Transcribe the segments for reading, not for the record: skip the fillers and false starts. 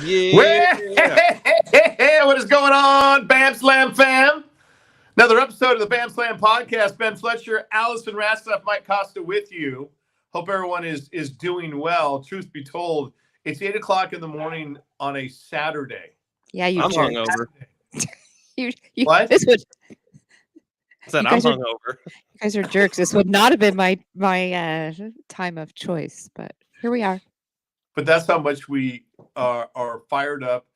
Yeah. What is going on, Bam Slam fam? Another episode of the Bam Slam podcast. Ben Fletcher, Allison Rastaff, Mike Costa with you. Hope everyone is doing well. Truth be told, it's 8 o'clock in the morning on a Saturday. Yeah, I'm hungover. What? This would. Said You I'm guys are- hungover. You guys are jerks. This would not have been my time of choice, but here we are. But that's how much we are fired up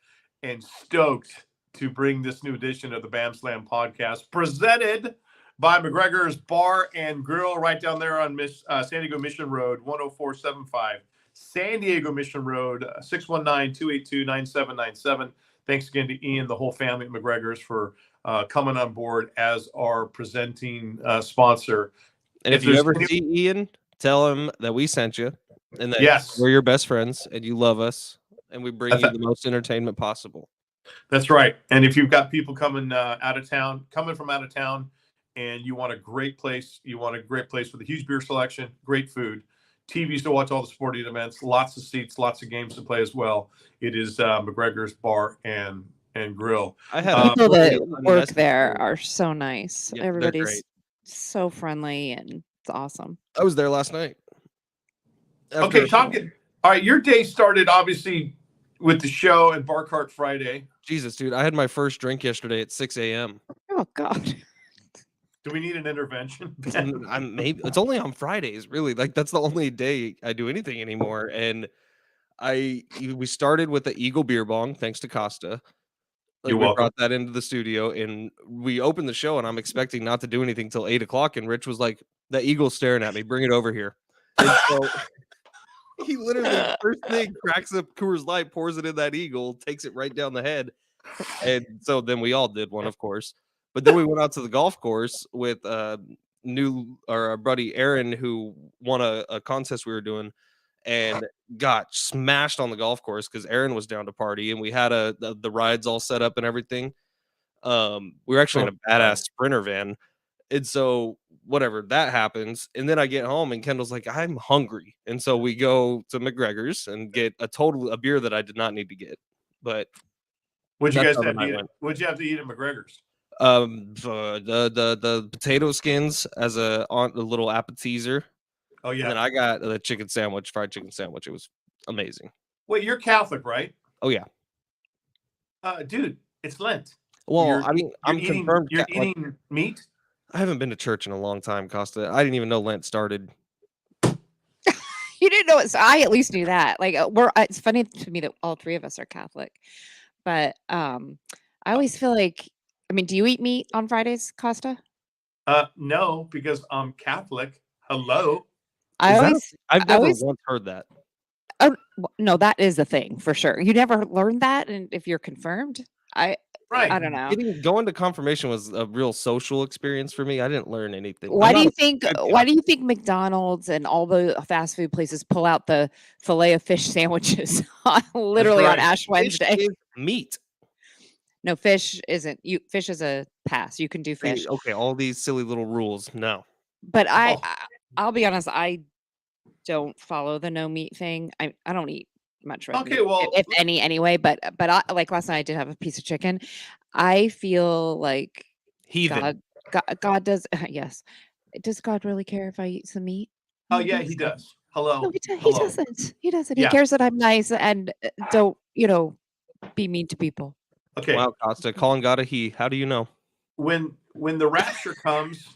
and stoked to bring this new edition of the Bam Slam podcast, presented by McGregor's Bar and Grill right down there on San Diego Mission Road, 10475. San Diego Mission Road, 619-282-9797. Thanks again to Ian, the whole family at McGregor's, for coming on board as our presenting sponsor. And if you ever see Ian, tell him that we sent you and that Yes. we're your best friends and you love us and we bring you the most entertainment possible. That's right. And if you've got people coming from out of town, and you want a great place, with a huge beer selection, great food, TVs to watch all the sporting events, lots of seats, lots of games to play as well. It is McGregor's Bar and Grill. I had People that work there are so nice. Yeah, Everybody's great. so friendly and it's awesome. I was there last night. Okay, talking. All right, your day started obviously with the show and Bar Cart Friday. Jesus, dude, I had my first drink yesterday at 6 a.m. Oh God. Do we need an intervention? It's only on Fridays, really. Like that's the only day I do anything anymore. And we started with the Eagle beer bong, thanks to Costa. You're we welcome. brought that into the studio, and we opened the show, and I'm expecting not to do anything till 8 o'clock. And Rich was like, "The Eagle's staring at me. Bring it over here." And so he literally first thing cracks up Coors Light, pours it in that Eagle, takes it right down the head. And so then we all did one, of course. But then we went out to the golf course with our buddy Aaron, who won a contest we were doing, and got smashed on the golf course because Aaron was down to party, and we had the rides all set up and everything. We were actually in a badass Sprinter van, and so whatever, that happens, and then I get home and Kendall's like, I'm hungry, and so we go to McGregor's and get a beer that I did not need to get. But What'd you guys have to eat? What'd you have to eat at McGregor's? The potato skins as a little appetizer. Oh yeah. And then I got the fried chicken sandwich. It was amazing. Wait, you're Catholic, right? Oh yeah. Dude, it's Lent. Well, I'm confirmed. You're eating meat? I haven't been to church in a long time, Costa. I didn't even know Lent started. You didn't know it. So I at least knew that. Like it's funny to me that all three of us are Catholic, but I always feel like. I mean, do you eat meat on Fridays, Costa? No, because I'm Catholic. Hello. I've never once heard that. Oh no, that is a thing for sure. You never learned that, and if you're confirmed, I don't know. Going to confirmation was a real social experience for me. I didn't learn anything. Why do you think McDonald's and all the fast food places pull out the fillet of fish sandwiches literally on Ash Wednesday? Fish is meat. No, fish isn't. Fish is a pass. You can do fish. Okay, all these silly little rules. No. But I'll be honest, I don't follow the no meat thing. I don't eat much red meat, if any, anyway. But I, like last night, I did have a piece of chicken. I feel like God does. Yes, does God really care if I eat some meat? Oh yeah, he does. Hello. No, he doesn't. He doesn't. Yeah. He cares that I'm nice and don't be mean to people. Okay. Wow, Costa, calling God a he. How do you know? When the rapture comes.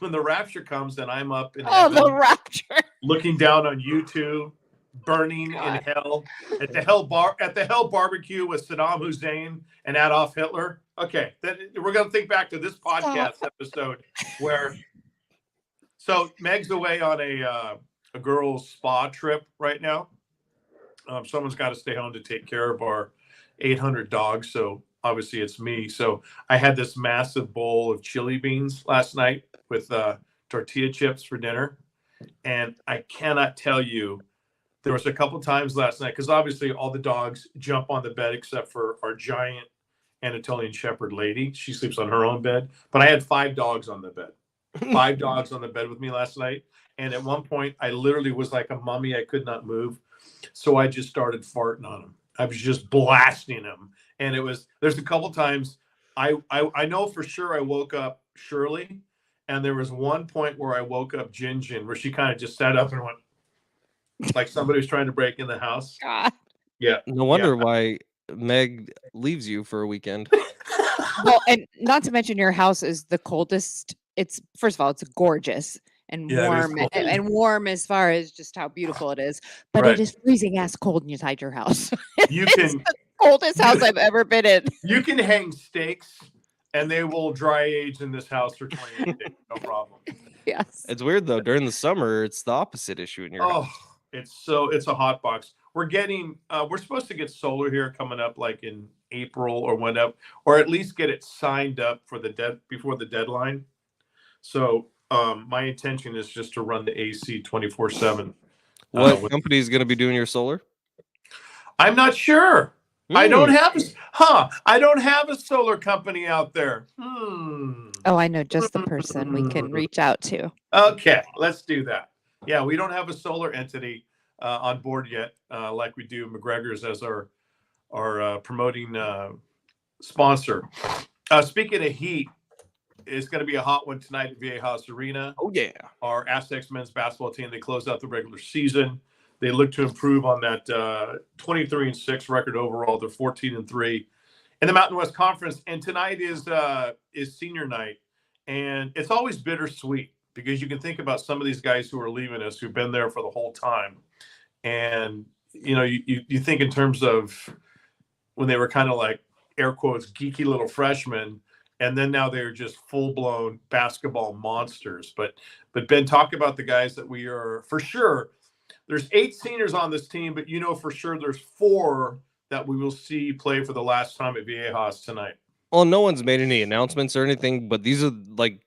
When the rapture comes, then I'm up in heaven, the rapture, looking down on you two, burning in hell at the hell barbecue with Saddam Hussein and Adolf Hitler. Okay, then we're gonna think back to this podcast episode where. So Meg's away on a girls' spa trip right now. Someone's got to stay home to take care of our 800 dogs. So obviously it's me. So I had this massive bowl of chili beans last night with tortilla chips for dinner. And I cannot tell you, there was a couple times last night, because obviously all the dogs jump on the bed except for our giant Anatolian Shepherd lady. She sleeps on her own bed. But I had 5 dogs on the bed. 5 dogs on the bed with me last night. And at one point, I literally was like a mummy. I could not move. So I just started farting on them. I was just blasting him. And there's a couple times I know for sure I woke up Shirley, and there was one point where I woke up Jin, where she kind of just sat up and went like somebody was trying to break in the house. God. Yeah. No wonder why Meg leaves you for a weekend. Well, and not to mention your house is the coldest. It's first of all, it's gorgeous and warm and warm as far as just how beautiful it is, but it is freezing ass cold inside your house. You It's can the coldest house I've ever been in. You can hang steaks and they will dry age in this house for 28 days, no problem. Yes. It's weird though. During the summer, it's the opposite issue in your house. It's a hot box. We're supposed to get solar here coming up like in April or whenever, or at least get it signed up for before the deadline. So my intention is just to run the AC 24/7. What company is going to be doing your solar? I'm not sure. I don't have a solar company out there. Oh, I know just the person we can reach out to. Okay, let's do that. Yeah, we don't have a solar entity on board yet, like we do McGregor's as our promoting sponsor. Speaking of heat, it's going to be a hot one tonight at Viejas Arena. Oh yeah, our Aztecs men's basketball team, they closed out the regular season. They look to improve on that 23-6 record overall. They're 14-3 in the Mountain West Conference. And tonight is senior night. And it's always bittersweet because you can think about some of these guys who are leaving us, who've been there for the whole time. And, you think in terms of when they were kind of like, air quotes, geeky little freshmen. And then now they're just full-blown basketball monsters. But Ben, talk about the guys that we are, for sure, there's 8 seniors on this team, but for sure there's 4 that we will see play for the last time at Viejas tonight. Well, no one's made any announcements or anything, but these are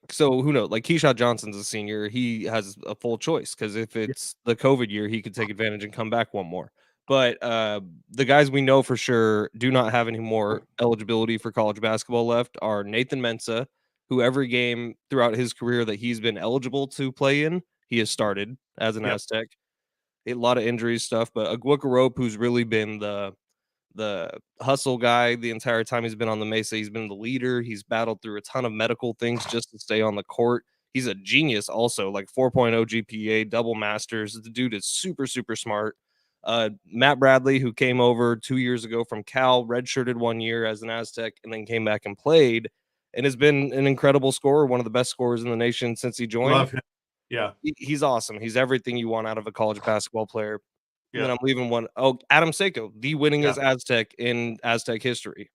so who knows? Like Keyshawn Johnson's a senior. He has a full choice because if it's the COVID year, he could take advantage and come back one more. But the guys we know for sure do not have any more eligibility for college basketball left are Nathan Mensah, who every game throughout his career that he's been eligible to play in, he has started as an Aztec. A lot of injuries stuff, but Aguicarope, who's really been the hustle guy the entire time he's been on the Mesa. He's been the leader. He's battled through a ton of medical things just to stay on the court. He's a genius also, like 4.0 GPA, double masters. The dude is super, super smart. Matt Bradley, who came over 2 years ago from Cal, redshirted 1 year as an Aztec, and then came back and played, and has been an incredible scorer, one of the best scorers in the nation since he joined. Love him. Yeah. He's awesome. He's everything you want out of a college basketball player. Yeah. And then I'm leaving one. Oh, Adam Seiko, the winningest Aztec in Aztec history.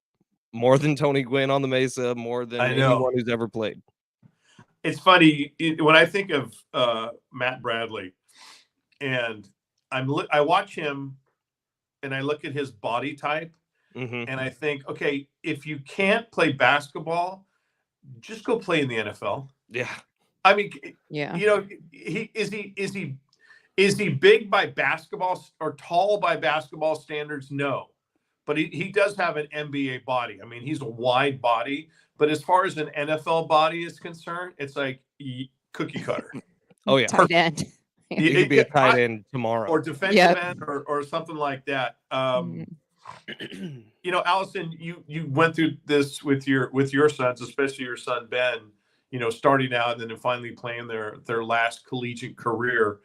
More than Tony Gwynn on the Mesa, more than anyone who's ever played. It's funny when I think of Matt Bradley, and I watch him, and I look at his body type, and I think, okay, if you can't play basketball, just go play in the NFL. Yeah. I mean, is he big by basketball or tall by basketball standards? No, but he does have an NBA body. I mean, he's a wide body, but as far as an NFL body is concerned, it's like cookie cutter. Oh yeah, tight end. He could be a tight end tomorrow, or defensive end, or something like that. Allison, you went through this with your sons, especially your son Ben. Starting out and then finally playing their last collegiate career,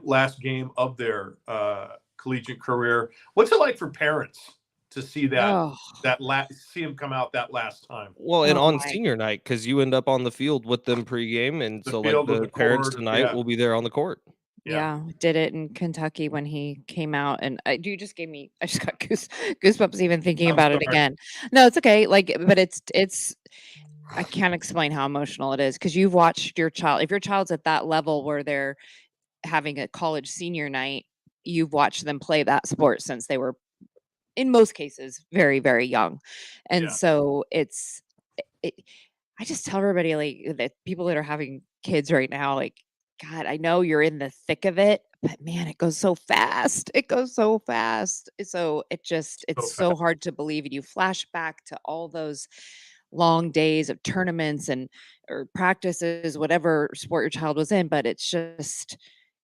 last game of their collegiate career. What's it like for parents to see see him come out that last time? Well, and on senior night, because you end up on the field with them pregame, and so like the parents tonight will be there on the court. Yeah, did it in Kentucky when he came out, and I just got goosebumps even thinking about it again. No, it's okay. But it's. I can't explain how emotional it is because you've watched your child. If your child's at that level where they're having a college senior night, you've watched them play that sport since they were, in most cases, very, very young. And so I just tell everybody that people that are having kids right now, God, I know you're in the thick of it, but man, it goes so fast. It goes so fast. So it's so hard to believe. And you flash back to all those long days of tournaments or practices, whatever sport your child was in, but it's just,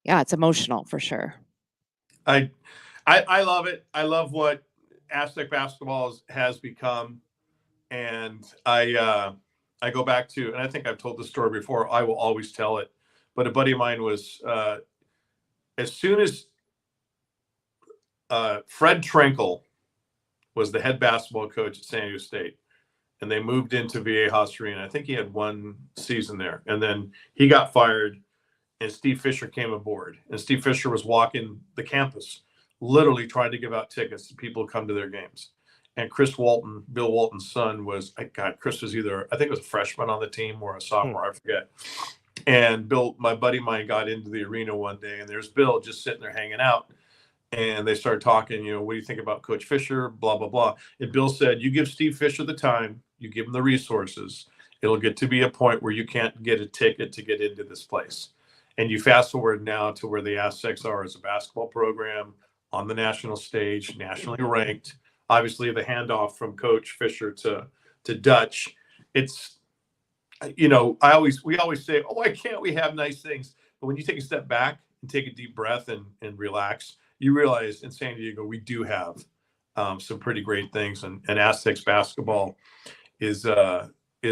it's emotional for sure. I love it. I love what Aztec basketball has become, and I go back to, and I think I've told this story before. I will always tell it, but a buddy of mine was as soon as Fred Trankel was the head basketball coach at San Diego State, and they moved into Viejas Arena. I think he had one season there, and then he got fired, and Steve Fisher came aboard. And Steve Fisher was walking the campus, literally trying to give out tickets to people who come to their games. And Chris Walton, Bill Walton's son, Chris was either, I think it was a freshman on the team or a sophomore, I forget. And Bill, my buddy of mine, got into the arena one day, and there's Bill just sitting there hanging out. And they started talking, what do you think about Coach Fisher, blah, blah, blah. And Bill said, you give Steve Fisher the time, you give him the resources, it'll get to be a point where you can't get a ticket to get into this place. And you fast forward now to where the Aztecs are as a basketball program on the national stage, nationally ranked. Obviously, the handoff from Coach Fisher to Dutch. It's, we always say, oh, why can't we have nice things? But when you take a step back and take a deep breath and relax, you realize in San Diego, we do have some pretty great things. And Aztecs basketball is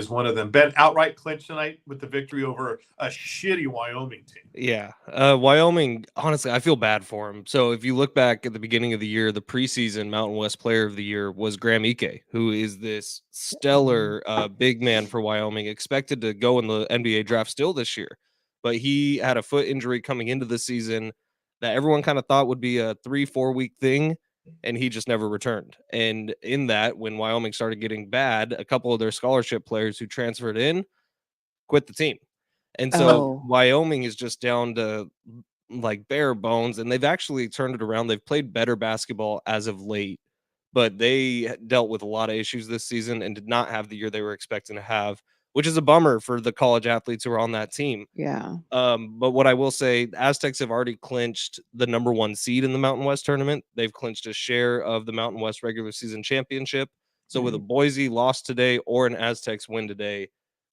one of them. Ben outright clinched tonight with the victory over a shitty Wyoming team. Yeah. Wyoming, honestly, I feel bad for him. So if you look back at the beginning of the year, the preseason Mountain West Player of the Year was Graham Ike, who is this stellar big man for Wyoming, expected to go in the NBA draft still this year. But he had a foot injury coming into the season that everyone kind of thought would be a 3-4 week thing, and he just never returned. And in that, when Wyoming started getting bad, a couple of their scholarship players who transferred in quit the team. And so Wyoming is just down to like bare bones, and they've actually turned it around. They've played better basketball as of late, but they dealt with a lot of issues this season and did not have the year they were expecting to have, which is a bummer for the college athletes who are on that team. Yeah. But what I will say, the Aztecs have already clinched the number 1 seed in the Mountain West tournament. They've clinched a share of the Mountain West regular season championship. So with a Boise loss today or an Aztecs win today,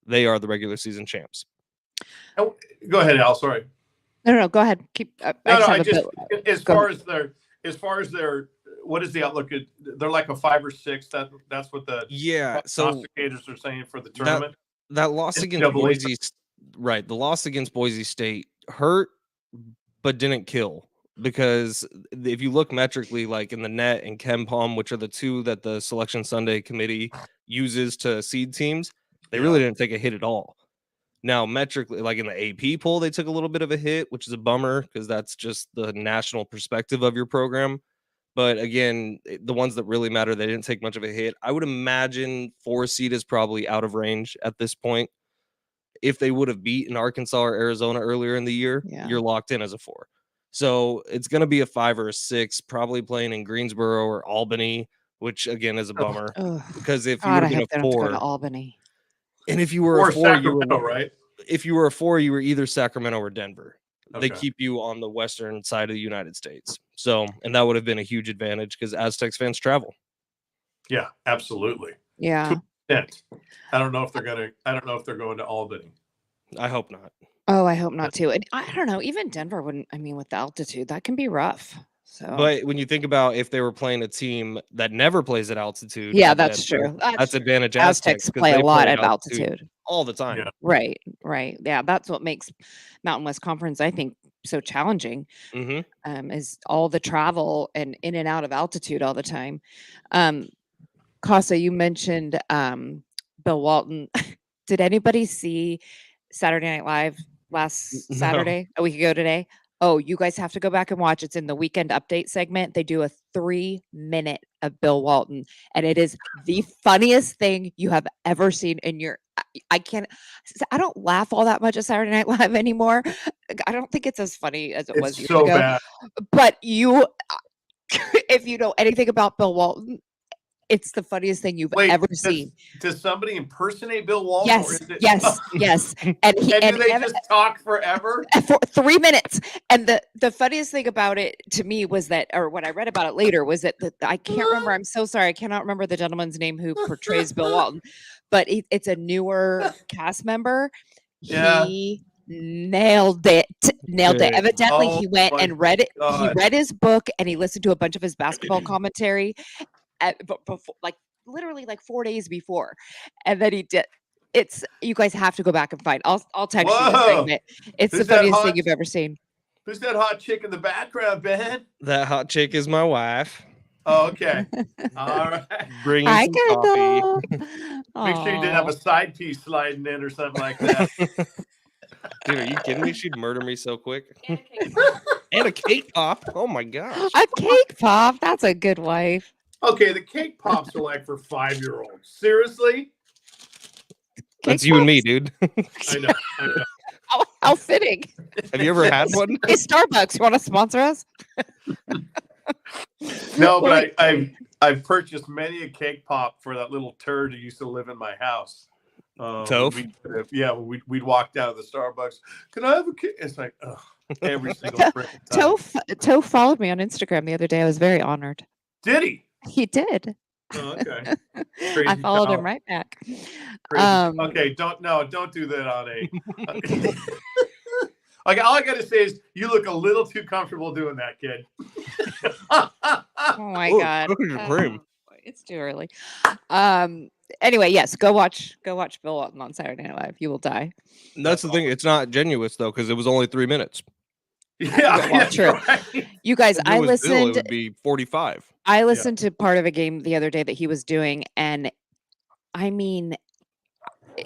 they are the regular season champs. Oh, go ahead, Al. Sorry. No, go ahead. Keep. As far as their, what is the outlook? They're like a 5 or 6. That's what the prognosticators are saying for the tournament. That loss against Boise, right? The loss against Boise State hurt, but didn't kill, because if you look metrically, like in the net and KenPom, which are the two that the Selection Sunday committee uses to seed teams, they really didn't take a hit at all. Now, metrically, like in the AP poll, they took a little bit of a hit, which is a bummer because that's just the national perspective of your program. But again, the ones that really matter, they didn't take much of a hit. I would imagine 4 seed is probably out of range at this point. If they would have beaten Arkansas or Arizona earlier in the year, you're locked in as a 4. So it's going to be a 5 or a 6, probably playing in Greensboro or Albany, which again is a bummer. Because if you would have been a 4, to Albany. And if you were a 4, Sacramento, right? If you were a 4, you were either Sacramento or Denver. Okay. They keep you on the western side of the United States. So, and that would have been a huge advantage because Aztecs fans travel. Yeah, absolutely. Yeah. I don't know if they're going to Albany. I hope not. Oh, I hope not too. And I don't know. Even Denver wouldn't. I mean, with the altitude, that can be rough. So, but when you think about if they were playing a team that never plays at altitude, that's true. That's advantage. Aztecs play a lot at altitude all the time. Yeah. Right. Yeah, that's what makes Mountain West Conference, I think, so challenging. Is all the travel and in and out of altitude all the time. Casa, you mentioned Bill Walton. Did anybody see Saturday Night Live last Saturday, a week ago today? Oh, you guys have to go back and watch. It's in the weekend update segment. They do a 3-minute of Bill Walton, and it is the funniest thing you have ever seen in your. I don't laugh all that much at Saturday Night Live anymore. I don't think it's as funny as it was years ago. Bad. But if you know anything about Bill Walton, it's the funniest thing you've ever seen. Does somebody impersonate Bill Walton? Yes. And do they just talk forever? For 3 minutes. And the funniest thing about it to me was that, or when I read about it later, was that I can't remember. I'm so sorry. I cannot remember the gentleman's name who portrays Bill Walton, but it's a newer cast member. Yeah. He nailed it. Evidently, he went and read it. God. He read his book and he listened to a bunch of his basketball commentary. before, like literally like 4 days before, and then he did. You guys have to go back and find. I'll text you the segment. It's Who's the funniest thing you've ever seen. Who's that hot chick in the background, Ben? That hot chick is my wife. Oh, okay. All right. Bringing some coffee. Make sure you didn't have a side piece sliding in or something like that. Dude, are you kidding me? She'd murder me so quick. And a cake pop. Oh my gosh. A cake pop. That's a good wife. Okay, the cake pops are like for 5-year-olds. Seriously? That's you and me, dude. I know. How fitting. Have you ever had one? Hey, Starbucks, you want to sponsor us? No, but I've purchased many a cake pop for that little turd who used to live in my house. Toph? We'd walk down to the Starbucks. Can I have a cake? It's like, every single time. Toph followed me on Instagram the other day. I was very honored. Did he? He did. Oh, okay. I followed him right back. Okay, don't do that on a. Okay, all I gotta say is you look a little too comfortable doing that, kid. Oh my God. It's too early. Anyway, yes, go watch Bill Walton on Saturday Night Live. You will die. That's the thing. It's not genuous though, because it was only 3 minutes. Yeah, true. Right. You guys, I listened. Bill, it would be 45. I listened to part of a game the other day that he was doing, and I mean,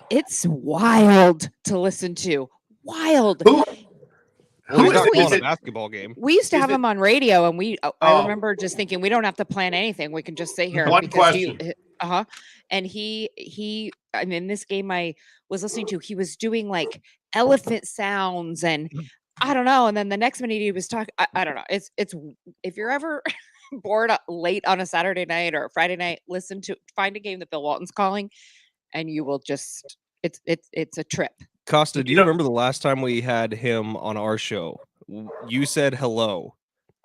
it's wild to listen to. Wild. Well, he's not calling a basketball game. We used to have him on radio, and I remember just thinking we don't have to plan anything. We can just sit here. One question. And he, I mean, this game I was listening to, he was doing like elephant sounds and I don't know. And then the next minute he was talking, I don't know. It's if you're ever bored late on a Saturday night or a Friday night, find a game that Bill Walton's calling, and you will just, it's a trip. Costa, do you remember the last time we had him on our show? You said hello.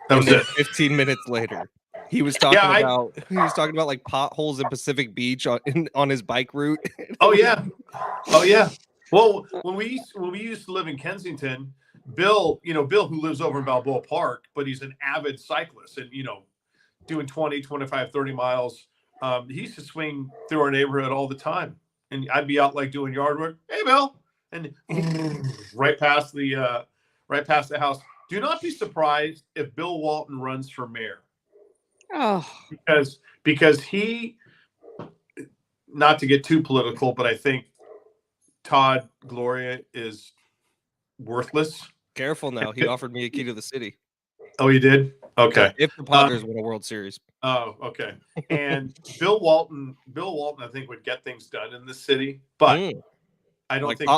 That was it. 15 minutes later, he was talking about like potholes in Pacific Beach on his bike route. Oh yeah. Well, when we used to live in Kensington, Bill, who lives over in Balboa Park, but he's an avid cyclist and doing 20, 25, 30 miles. He used to swing through our neighborhood all the time, and I'd be out like doing yard work. Hey, Bill. And right past the house. Do not be surprised if Bill Walton runs for mayor. Oh, because he, not to get too political, but I think Todd Gloria is worthless. Careful now. He offered me a key to the city. Oh, he did? Okay. If the Padres win a World Series. Oh, okay. And Bill Walton, I think would get things done in the city, but I don't think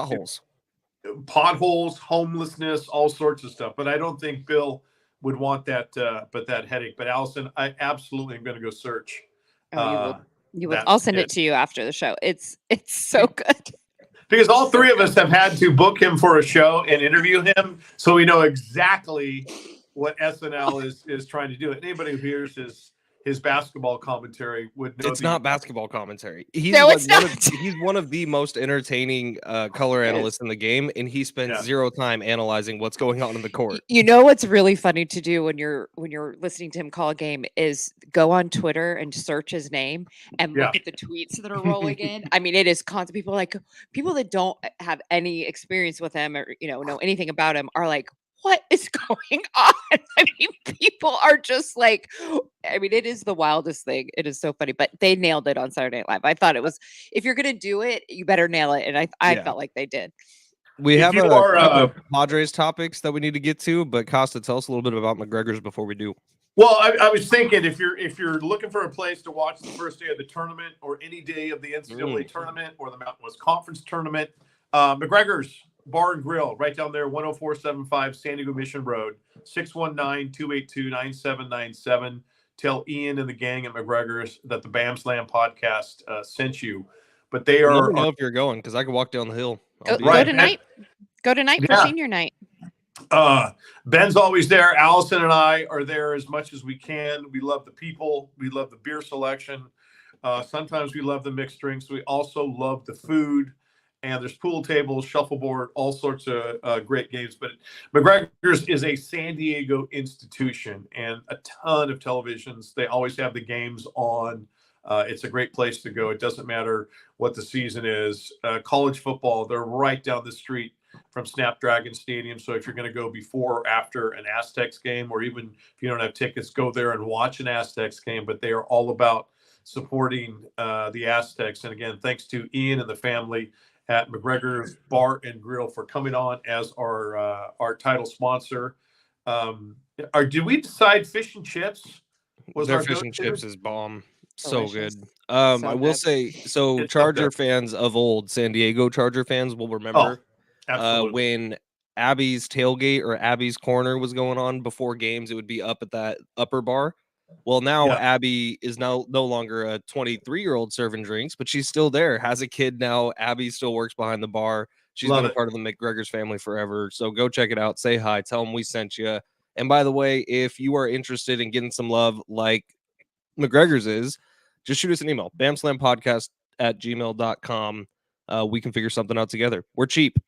potholes, homelessness, all sorts of stuff. But I don't think Bill would want that, that headache. But Allison, I absolutely am going to go search. You will. I'll send it to you after the show. It's so good. Because all three of us have had to book him for a show and interview him, so we know exactly what SNL is trying to do. Anybody who hears his basketball commentary would know. It's not basketball commentary. He's one of the most entertaining color analysts in the game, and he spends zero time analyzing what's going on in the court. You know what's really funny to do when you're listening to him call a game is go on Twitter and search his name and look at the tweets that are rolling in. I mean, it is constant. People that don't have any experience with him or know anything about him are like, what is going on? I mean, people are just like, it is the wildest thing. It is so funny, but they nailed it on Saturday Night Live. I thought it was, if you're going to do it, you better nail it. And I felt like they did. We have a Padres topics that we need to get to, but Costa, tell us a little bit about McGregor's before we do. Well, I was thinking if you're looking for a place to watch the first day of the tournament or any day of the NCAA tournament or the Mountain West Conference tournament, McGregor's Bar and Grill, right down there, 10475 San Diego Mission Road, 619-282-9797. Tell Ian and the gang at McGregor's that the Bam Slam podcast sent you. But they are. Let me know if you're going, because I can walk down the hill. Go tonight. Go tonight for senior night. Ben's always there. Allison and I are there as much as we can. We love the people. We love the beer selection. Sometimes we love the mixed drinks. We also love the food. and there's pool tables, shuffleboard, all sorts of great games. But McGregor's is a San Diego institution and a ton of televisions. They always have the games on. It's a great place to go. It doesn't matter what the season is. College football, they're right down the street from Snapdragon Stadium. So if you're going to go before or after an Aztecs game, or even if you don't have tickets, go there and watch an Aztecs game. But they are all about supporting the Aztecs. And again, thanks to Ian and the family at McGregor's Bar and Grill for coming on as our title sponsor. Did we decide fish and chips? Their fish and chips is bomb. So Delicious. good. So I will good. say, so It's so Charger good. fans of old, San Diego Charger fans will remember Absolutely. when Abby's tailgate or Abby's corner was going on before games, it would be up at that upper bar. Well, now Yeah. Abby is now no longer a 23-year-old serving drinks, but she's still there, has a kid now. Abby still works behind the bar. She's Love been a it. part of the McGregor's family forever. So go check it out. Say hi. Tell them we sent you. And by the way, if you are interested in getting some love like McGregor's is, just shoot us an email, bamslampodcast@gmail.com. We can figure something out together. We're cheap.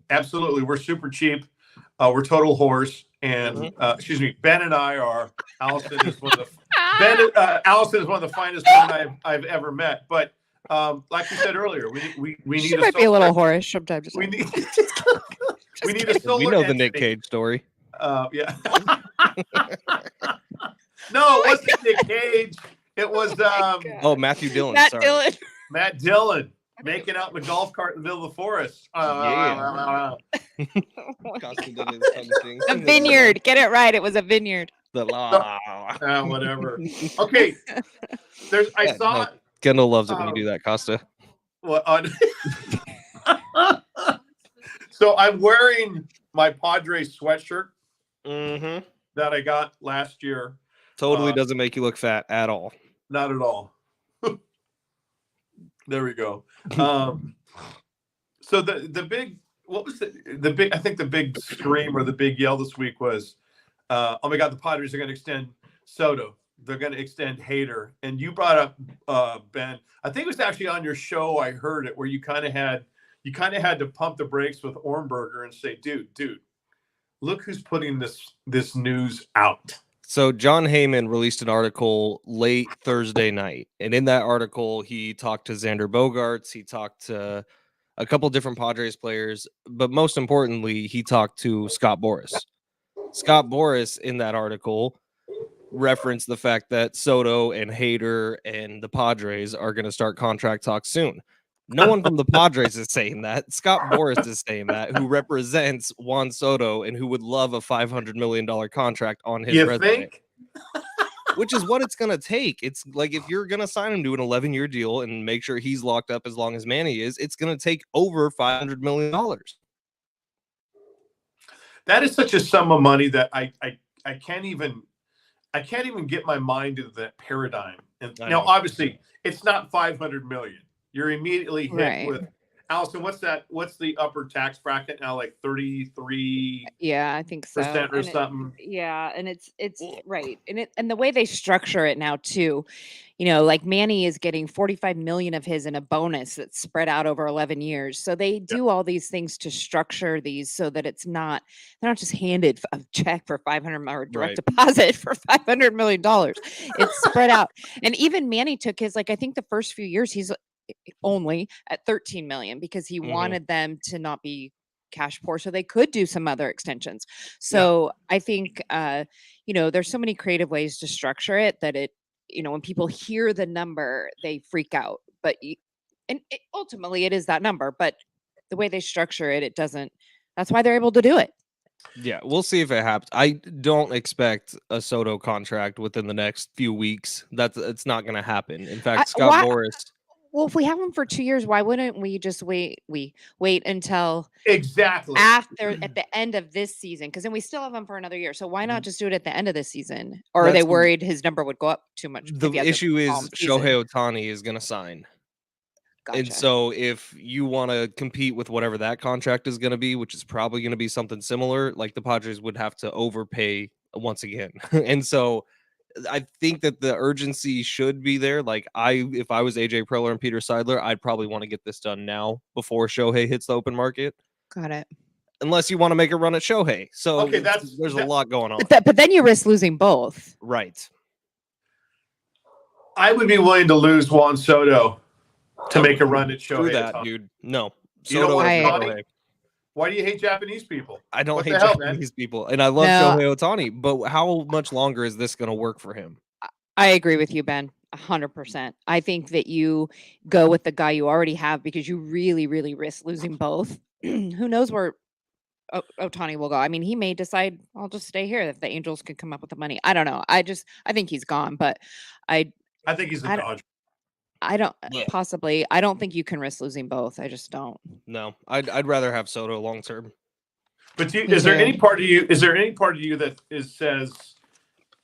Absolutely. We're super cheap. We're total horse. And excuse me, Ben and I are. Allison is one of the Allison is one of the finest women I've ever met. But like you said earlier, we need She might be a little whorish sometimes. we need we need a solar We know the Nick entity. Cage story. Yeah. No, it wasn't Nick Cage. It was Matthew Dillon. Matt sorry. Dillon. Matt Dillon making out in the golf cart in the middle of the forest. Yeah. Costa did his tongue thing. A vineyard. Get it right. It was a vineyard. Whatever. Okay. I saw Kendall loves it when you do that, Costa. So I'm wearing my Padres sweatshirt Mm-hmm. that I got last year. Totally doesn't make you look fat at all. Not at all. There we go. So the big, what was the big, I think the big scream or the big yell this week was, oh my God, the Padres are going to extend Soto. They're going to extend Hader. And you brought up, Ben, I think it was actually on your show. I heard it where you kind of had to pump the brakes with Ornberger and say, dude, look who's putting this news out. So John Heyman released an article late Thursday night. And in that article, he talked to Xander Bogaerts. He talked to a couple different Padres players. But most importantly, he talked to Scott Boras. Scott Boras in that article referenced the fact that Soto and Hader and the Padres are going to start contract talks soon. No one from the Padres is saying that. Scott Boras is saying that, who represents Juan Soto and who would love a $500 million contract on his resume. Think? Which is what it's going to take. It's like if you're going to sign him to an 11-year deal and make sure he's locked up as long as Manny is, it's going to take over $500 million. That is such a sum of money that I can't even get my mind into that paradigm. And now, obviously, it's not 500 million. You're immediately hit with, Allison, what's the upper tax bracket now? Like 33? Yeah, I think so. Or something. And it's right. And the way they structure it now too, like Manny is getting 45 million of his in a bonus that's spread out over 11 years. So they do all these things to structure these so that they're not just handed a check for 500 or direct deposit for $500 million. It's spread out. And even Manny took his, like, I think the first few years he's only at 13 million because he wanted them to not be cash poor so they could do some other extensions. So I think there's so many creative ways to structure it that it, when people hear the number they freak out, but ultimately it is that number, but the way they structure it doesn't. That's why they're able to do it. Yeah, we'll see if it happens. I don't expect a Soto contract within the next few weeks. It's not going to happen. In fact, Scott Boras. Well, if we have them for 2 years, why wouldn't we just wait until exactly after at the end of this season? Because then we still have him for another year. So why not just do it at the end of this season? Or are they worried his number would go up too much? The issue is Shohei Ohtani is going to sign. Gotcha. And so if you want to compete with whatever that contract is going to be, which is probably going to be something similar, like the Padres would have to overpay once again. And so I think that the urgency should be there. Like if I was AJ Preller and Peter Seidler, I'd probably want to get this done now before Shohei hits the open market. Got it. Unless you want to make a run at Shohei. So okay, there's a lot going on. But then you risk losing both. Right. I would be willing to lose Juan Soto to make a run at Shohei. That, dude. No. You don't want Ohtani? Why do you hate Japanese people? I don't hate Japanese people. And I love Shohei Ohtani, but how much longer is this going to work for him? I agree with you, Ben. 100%. I think that you go with the guy you already have because you really, really risk losing both. Who knows where Ohtani will go? I mean, he may decide I'll just stay here if the Angels could come up with the money. I don't know. I think he's gone, but I think he's a Dodger. I don't possibly. I don't think you can risk losing both. I just don't. No, I'd rather have Soto long term. But is there any part of you? Is there any part of you that says,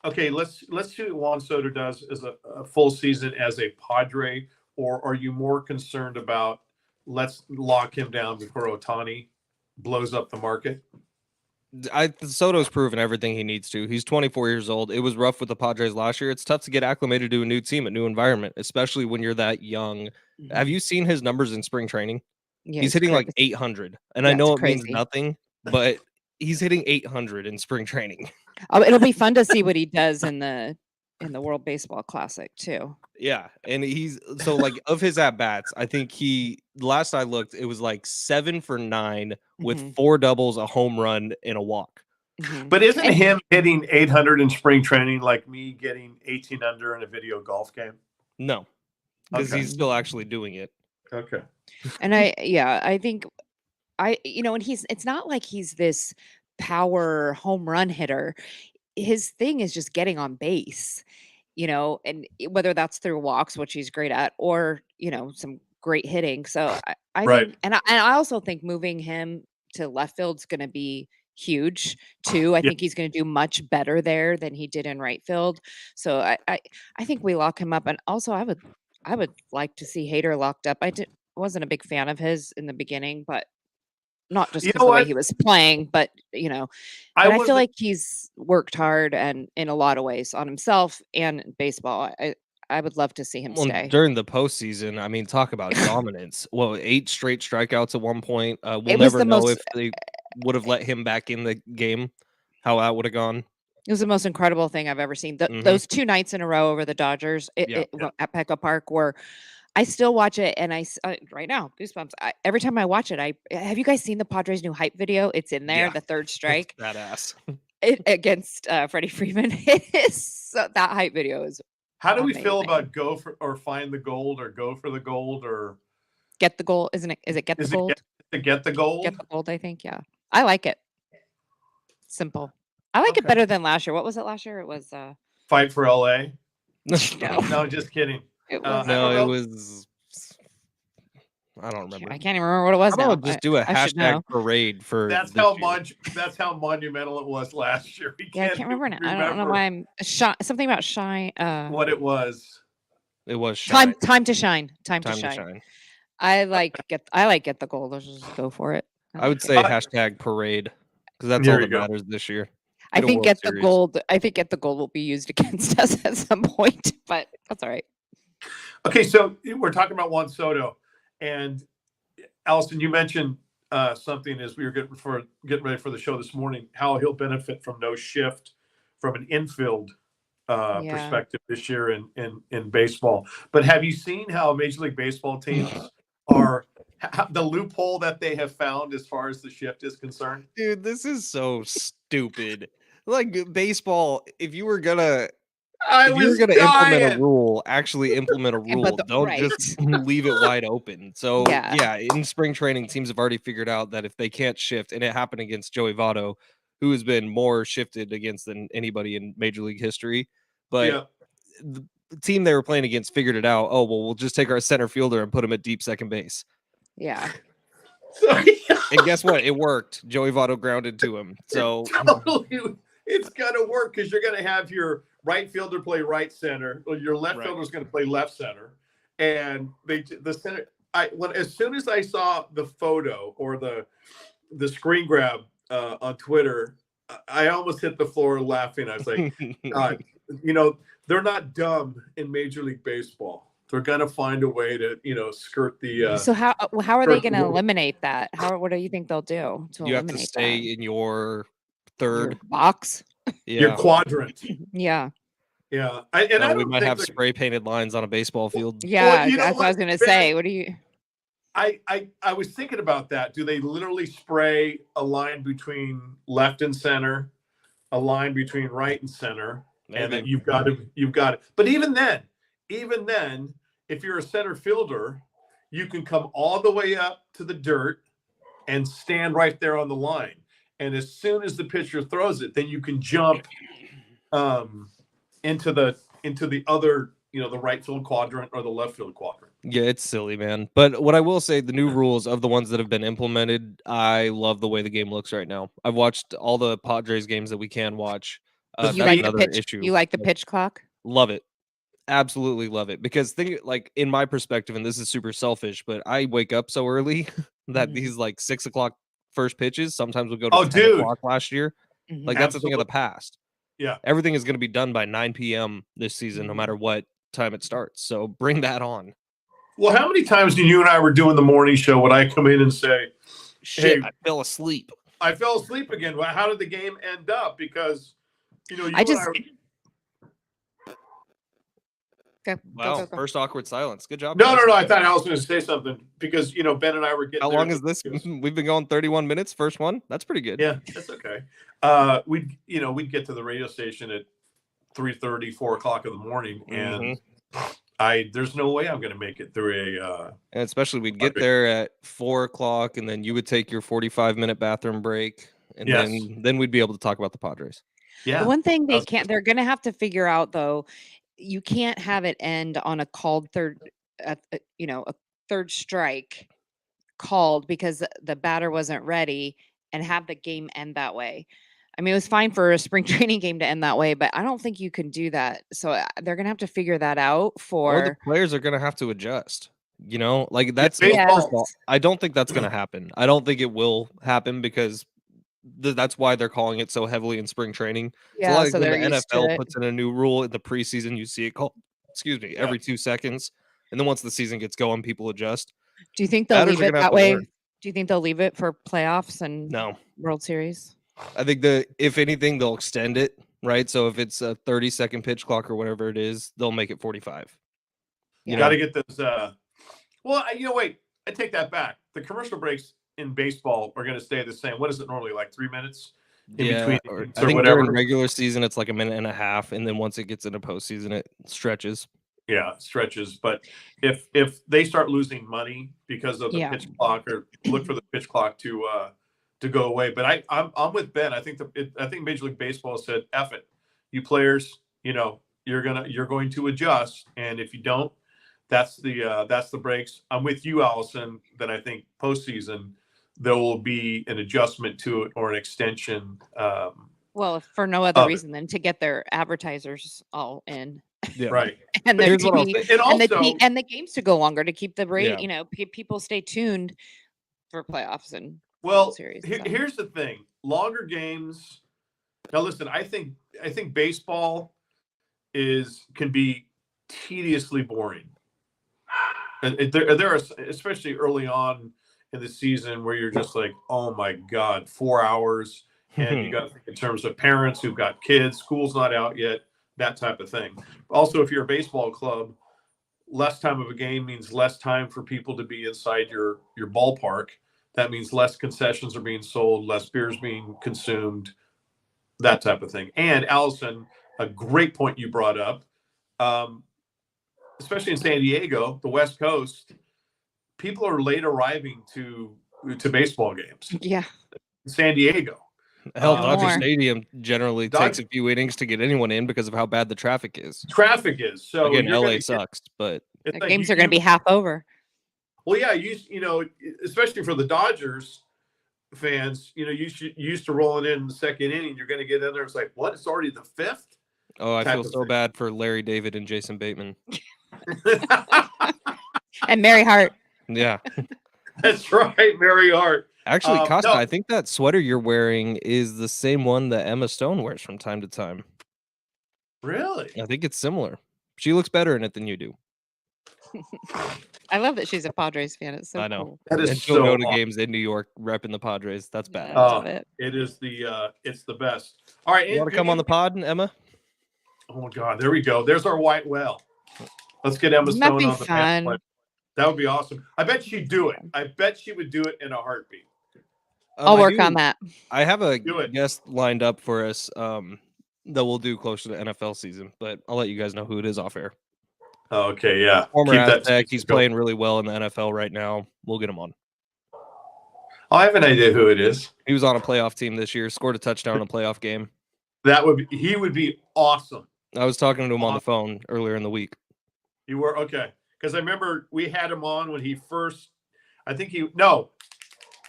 okay, let's see what Juan Soto does as a full season as a Padre, or are you more concerned about let's lock him down before Ohtani blows up the market? Soto's proven everything he needs to. He's 24 years old. It was rough with the Padres last year. It's tough to get acclimated to a new team, a new environment, especially when you're that young. Mm-hmm. Have you seen his numbers in spring training? Yeah, he's hitting like 800. And I know it means nothing, but he's hitting 800 in spring training. It'll be fun to see what he does in the World Baseball Classic too. Yeah, and he's so like of his at bats, I think last I looked, it was like 7 for 9 with 4 doubles, a home run, and a walk. Mm-hmm. But isn't him hitting 800 in spring training like me getting 18 under in a video golf game? No, because he's still actually doing it. Okay. And I think and it's not like he's this power home run hitter. His thing is just getting on base. And whether that's through walks, which he's great at, or, some great hitting. So I think, and I also think moving him to left field's going to be huge too. I think he's going to do much better there than he did in right field. So I think we lock him up. And also I would like to see Hader locked up. I wasn't a big fan of his in the beginning, but not just because the way he was playing, but I feel like he's worked hard and in a lot of ways on himself and baseball. I would love to see him stay during the postseason. I mean, talk about dominance. Well, 8 straight strikeouts at one point. We'll never know if they would have let him back in the game, how that would have gone. It was the most incredible thing I've ever seen. Those 2 nights in a row over the Dodgers at Petco Park were. I still watch it, and right now, goosebumps. Every time I watch it, have you guys seen the Padres' new hype video? It's in there, the third strike. Badass. Against Freddie Freeman. It is that hype video is. How do we feel about go for or find the gold or go for the gold or get the gold? Isn't it? Is it get the gold? Get the gold. Get the gold. I think. Yeah, I like it. Simple. I like it better than last year. What was it last year? It was Fight for LA. No, just kidding. It was, it was. I don't remember. I can't even remember what it was. How about just do a hashtag parade for. That's how monumental it was last year. I can't remember now. I don't know why I'm something about shine. What it was. It was shine. Time to shine. Time to shine. I like get the goal. Let's just go for it. I would say hashtag parade because that's all that matters this year. I think get the gold. I think get the gold will be used against us at some point, but that's all right. Okay, so we're talking about Juan Soto, and Allison, you mentioned something as we were getting ready for the show this morning, how he'll benefit from no shift from an infield perspective this year in baseball. But have you seen how Major League Baseball teams are the loophole that they have found as far as the shift is concerned? Dude, this is so stupid. Like baseball, if you were gonna implement a rule, actually implement a rule. Don't just leave it wide open. So in spring training, teams have already figured out that if they can't shift, and it happened against Joey Votto, who has been more shifted against than anybody in Major League history. But the team they were playing against figured it out. Oh, well, we'll just take our center fielder and put him at deep second base. Yeah. And guess what? It worked. Joey Votto grounded to him. So it's gonna work because you're gonna have your right fielder play right center, or your left fielder is going to play left center, and the center. As soon as I saw the photo or the screen grab on Twitter I almost hit the floor laughing. I was like, God, they're not dumb in Major League Baseball. They're gonna find a way to, skirt the. So how are they going to rule. eliminate that? What do you think they'll do to You have to eliminate stay that? in your Your third. box. Your Yeah. quadrant. Yeah. Yeah. I don't We might think have spray painted lines on a baseball field. Yeah, that's what I was going to say. What do you? I was thinking about that. Do they literally spray a line between left and center, a line between right and center, and that you've got it. But even then, if you're a center fielder, you can come all the way up to the dirt and stand right there on the line. And as soon as the pitcher throws it, then you can jump into the other, the right field quadrant or the left field quadrant. Yeah, it's silly, man. But what I will say, the new rules of the ones that have been implemented, I love the way the game looks right now. I've watched all the Padres games that we can watch. You That's like another the pitch? issue. You like the pitch clock? Love it. Absolutely love it. Because like in my perspective, and this is super selfish, but I wake up so early that these like 6 o'clock first pitches sometimes would go to 10 o'clock last year. Like that's a thing of the past. Yeah. Everything is going to be done by 9 p.m. this season, no matter what time it starts. So bring that on. Well, how many times when you and I were doing the morning show would I come in and say, "Shit, hey, I fell asleep. I fell asleep again." Well, how did the game end up? Because Wow, first awkward silence. Good job. No. I thought I was going to say something because Ben and I were getting. How long is this? We've been going 31 minutes. First one. That's pretty good. Yeah, that's okay. We'd get to the radio station at 3:30, 4 o'clock in the morning, and there's no way I'm going to make it through and especially we'd get there at 4 o'clock, and then you would take your 45-minute bathroom break, and then we'd be able to talk about the Padres. Yeah. The one thing they're going to have to figure out though, you can't have it end on a called third, a third strike called because the batter wasn't ready, and have the game end that way. I mean, it was fine for a spring training game to end that way, but I don't think you can do that. So they're going to have to figure that out or the players are going to have to adjust. Like that's baseball. I don't think that's going to happen. I don't think it will happen because that's why they're calling it so heavily in spring training. Yeah, so when the NFL puts in a new rule in the preseason, you see it called, every 2 seconds, and then once the season gets going, people adjust. Do you think they'll leave it that way? Do you think they'll leave it for playoffs and World Series? I think if anything, they'll extend it, right? So if it's a 30-second pitch clock or whatever it is, they'll make it 45. You got to get those. Well, wait, I take that back. The commercial breaks in baseball are going to stay the same. What is it normally, like 3 minutes in between? I think during regular season, it's like a minute and a half. And then once it gets into postseason, it stretches. Yeah, stretches. But if they start losing money because of the pitch clock, or look for the pitch clock to go away. But I'm with Ben. I think Major League Baseball said, "F it, you players. You're going to adjust, and if you don't, that's the breaks." I'm with you, Allison. That I think postseason there will be an adjustment to it or an extension. Well, for no other reason than to get their advertisers all in. Yeah. Right. And the TV, and the games to go longer to keep the rate. People stay tuned for playoffs and World Series. Here's the thing: longer games. Now, listen. I think baseball can be tediously boring. And there are, especially early on in the season, where you're just like, oh my God, 4 hours, and you got to think in terms of parents who've got kids, school's not out yet, that type of thing. Also, if you're a baseball club, less time of a game means less time for people to be inside your ballpark. That means less concessions are being sold, less beers being consumed, that type of thing. And Allison, a great point you brought up, especially in San Diego, the West Coast, people are late arriving to baseball games. Yeah. San Diego. Hell, Dodger Stadium generally takes a few innings to get anyone in because of how bad the traffic is. So again, LA sucks, but the games are going to be half over. Well, yeah, especially for the Dodgers fans, you used to rolling in the second inning. You're going to get in there. It's like, what? It's already the fifth. Oh, I feel so bad for Larry David and Jason Bateman. And Mary Hart. Yeah. That's right, Mary Hart. Actually, Costa, No. I think that sweater you're wearing is the same one that Emma Stone wears from time to time. Really? I think it's similar. She looks better in it than you do. I love that she's a Padres fan. It's so I know. cool. That is and she'll so go to awesome. games in New York repping the Padres. That's Yeah, bad. I love it. It is it's the best. All right. You want to come on the pod, Emma? Oh God, there we go. There's our white whale. Let's get Emma That'd Stone be on the fun. band. That would be awesome. I bet she'd do it. I bet she would do it in a heartbeat. I'll work on that. I have a guest lined up for us that we'll do closer to NFL season, but I'll let you guys know who it is off air. Okay, yeah. Former Aztec. He's playing really well in the NFL right now. We'll get him on. I have an idea who it is. He was on a playoff team this year, scored a touchdown in a playoff game. He would be awesome. I was talking to him on the phone earlier in the week. You were? Okay. Because I remember we had him on when he first,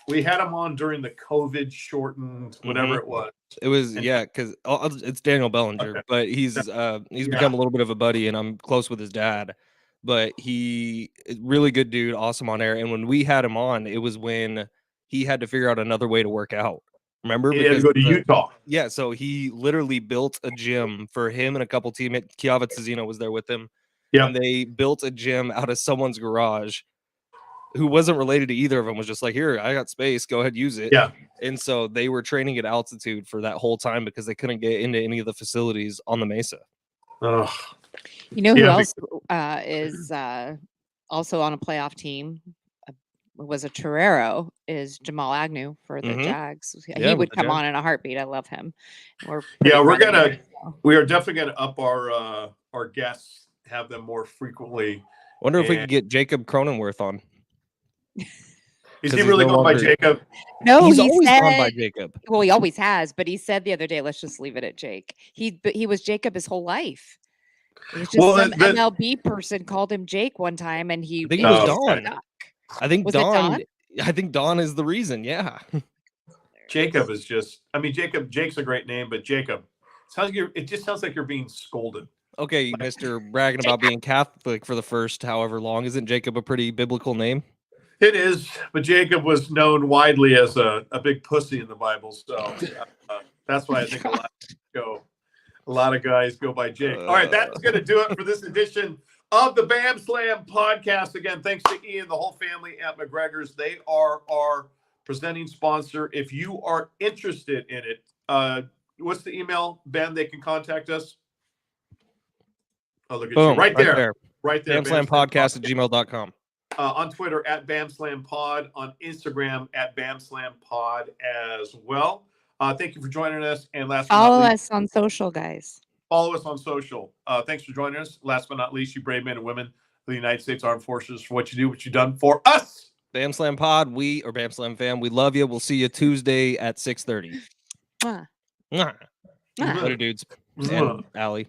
we had him on during the COVID shortened, whatever it was. It was, because it's Daniel Bellinger, but he's become a little bit of a buddy, and I'm close with his dad. But really good dude, awesome on air. And when we had him on, it was when he had to figure out another way to work out. Remember? He had to go to Utah. Yeah, so he literally built a gym for him and a couple teammates. Chiava Tizino was there with him. Yeah. And they built a gym out of someone's garage who wasn't related to either of them, was just like, here, I got space, go ahead, use it. Yeah. And so they were training at altitude for that whole time because they couldn't get into any of the facilities on the Mesa. Oh. You know who else is also on a playoff team? Was a Torero, is Jamal Agnew for the Jags. He would come on in a heartbeat. I love him. We are definitely gonna up our guests, have them more frequently. Wonder if we could get Jacob Cronenworth on. Is he really going by Jacob? No, he's always gone by Jacob. Well, he always has, but he said the other day, let's just leave it at Jake. He was Jacob his whole life. It was just some MLB person called him Jake one time, and he. I think it was Dawn. I think Dawn is the reason. Yeah. Jacob is just. I mean, Jake's a great name, but Jacob it just sounds like you're being scolded. Okay, Mr. bragging about being Catholic for the first however long. Isn't Jacob a pretty biblical name? It is, but Jacob was known widely as a big pussy in the Bible, so that's why I think a lot of guys go by Jake. All right, that's going to do it for this edition of the Bam Slam podcast. Again, thanks to Ian, the whole family at McGregor's. They are our presenting sponsor. If you are interested in it, what's the email, Ben, they can contact us? Oh, look at you. Right there. BamSlamPodcast@gmail.com. On Twitter at BamSlamPod, on Instagram at BamSlamPod as well. Thank you for joining us. And follow us on social, guys. Follow us on social. Thanks for joining us. Last but not least, you brave men and women of the United States Armed Forces, for what you do, what you've done for us. Bam Slam Pod, Bam Slam fam, we love you. We'll see you Tuesday at 6:30. Later, dudes. And Allie.